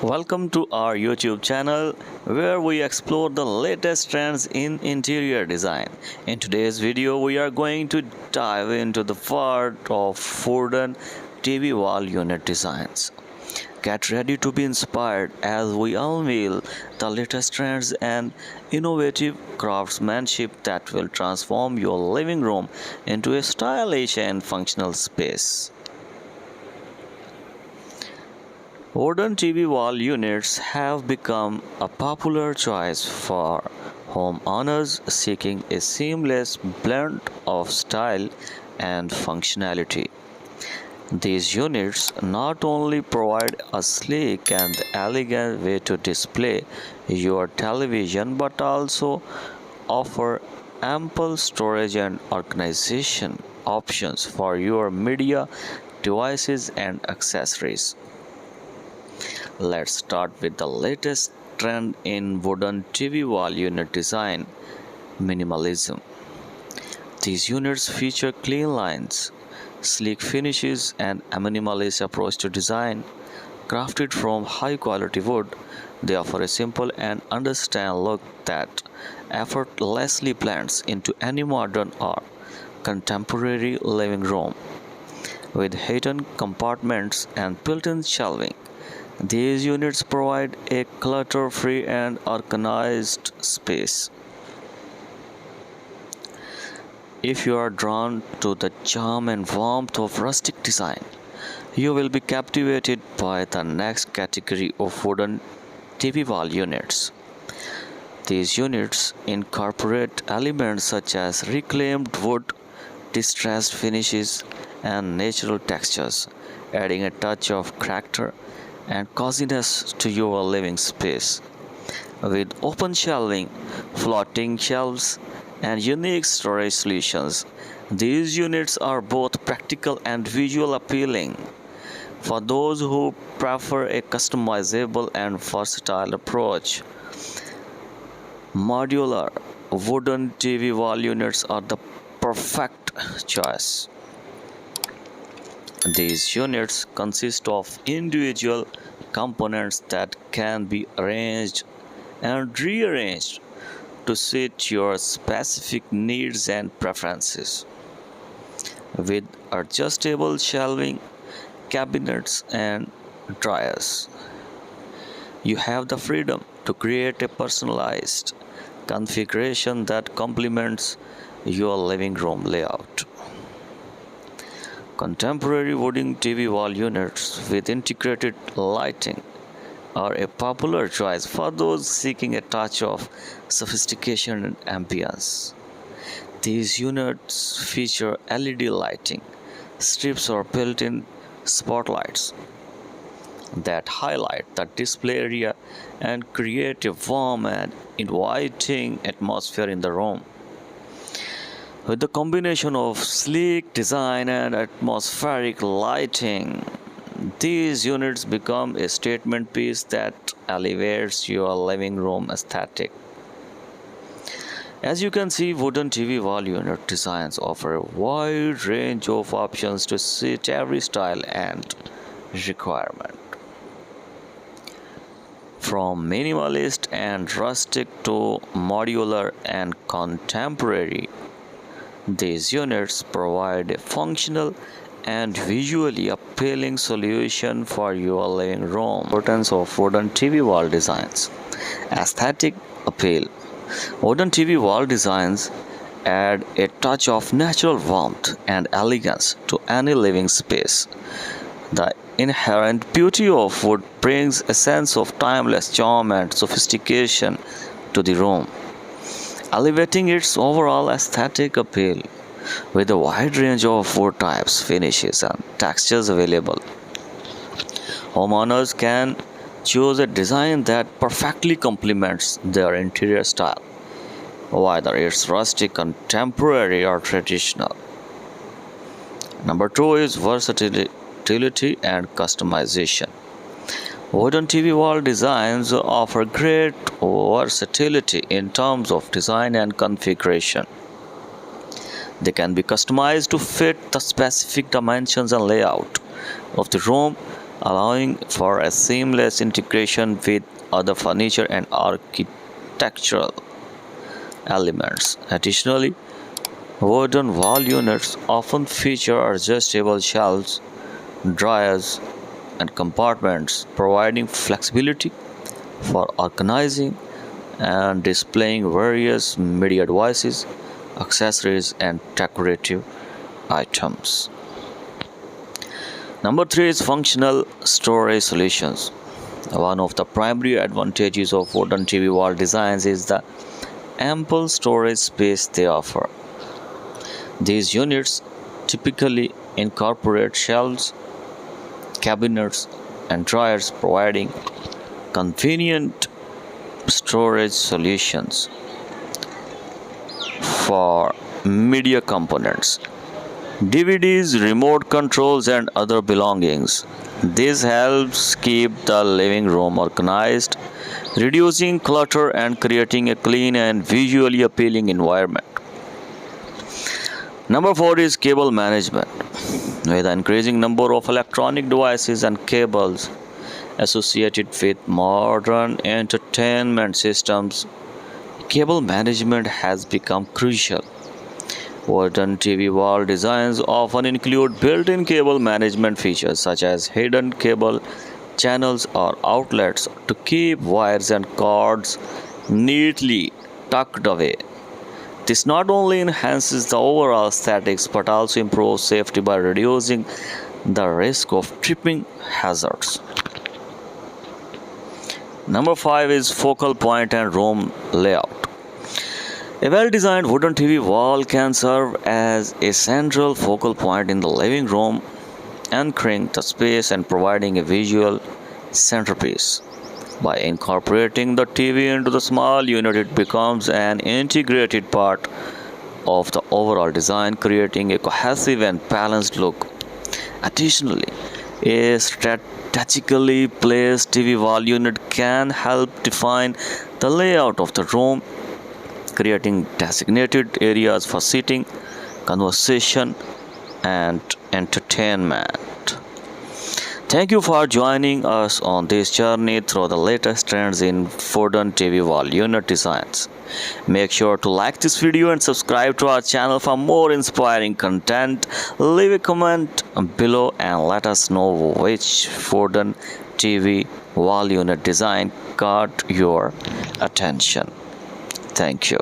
Welcome to our YouTube channel where we explore the latest trends in interior design. In today's video, we are going to dive into the world of wooden TV wall unit designs. Get ready to be inspired as we unveil the latest trends and innovative craftsmanship that will transform your living room into a stylish and functional space. Wooden TV wall units have become a popular choice for homeowners seeking a seamless blend of style and functionality. These units not only provide a sleek and elegant way to display your television but also offer ample storage and organization options for your media devices and accessories. Let's start with the latest trend in wooden TV wall unit design, minimalism. These units feature clean lines, sleek finishes, and a minimalist approach to design. Crafted from high quality wood, they offer a simple and understand look that effortlessly blends into any modern or contemporary living room. With hidden compartments and built-in shelving, these units provide a clutter-free and organized space. If you are drawn to the charm and warmth of rustic design, you will be captivated by the next category of wooden TV wall units. These units incorporate elements such as reclaimed wood, distressed finishes, and natural textures, adding a touch of character and coziness to your living space. With open shelving, floating shelves, and unique storage solutions, these units are both practical and visual appealing. For those who prefer a customizable and versatile approach, modular wooden TV wall units are the perfect choice. These units consist of individual components that can be arranged and rearranged to suit your specific needs and preferences. With adjustable shelving, cabinets, and dryers, you have the freedom to create a personalized configuration that complements your living room layout. Contemporary wooden TV wall units with integrated lighting are a popular choice for those seeking a touch of sophistication and ambience. These units feature LED lighting, strips or built-in spotlights that highlight the display area and create a warm and inviting atmosphere in the room. With the combination of sleek design and atmospheric lighting, these units become a statement piece that elevates your living room aesthetic. As you can see, wooden TV wall unit designs offer a wide range of options to suit every style and requirement. From minimalist and rustic to modular and contemporary, these units provide a functional and visually appealing solution for your living room. Importance of wooden TV wall designs. Aesthetic appeal. Wooden TV wall designs add a touch of natural warmth and elegance to any living space. The inherent beauty of wood brings a sense of timeless charm and sophistication to the room, elevating its overall aesthetic appeal. With a wide range of wood types, finishes, and textures available, homeowners can choose a design that perfectly complements their interior style, whether it's rustic, contemporary, or traditional. Number two is versatility and customization. Wooden TV wall designs offer great versatility in terms of design and configuration. They can be customized to fit the specific dimensions and layout of the room allowing for a seamless integration with other furniture and architectural elements. Additionally, wooden wall units often feature adjustable shelves, dryers, and compartments, providing flexibility for organizing and displaying various media devices, accessories, and decorative items. Number three is functional storage solutions. One of the primary advantages of wooden TV wall designs is the ample storage space they offer. These units typically incorporate shelves, cabinets, and dryers, providing convenient storage solutions for media components, DVDs, remote controls, and other belongings. This helps keep the living room organized, reducing clutter and creating a clean and visually appealing environment. Number 4 is cable management. With the increasing number of electronic devices and cables associated with modern entertainment systems, cable management has become crucial. Modern TV wall designs often include built-in cable management features such as hidden cable channels or outlets to keep wires and cords neatly tucked away. This not only enhances the overall aesthetics but also improves safety by reducing the risk of tripping hazards. Number 5 is focal point and room layout. A well-designed wooden TV wall can serve as a central focal point in the living room, anchoring the space and providing a visual centerpiece. By incorporating the TV into the small unit, it becomes an integrated part of the overall design, creating a cohesive and balanced look. Additionally, a strategically placed TV wall unit can help define the layout of the room, creating designated areas for sitting, conversation, and entertainment. Thank you for joining us on this journey through the latest trends in wooden TV wall unit designs. Make sure to like this video and subscribe to our channel for more inspiring content. Leave a comment below and let us know which wooden TV wall unit design caught your attention. Thank you.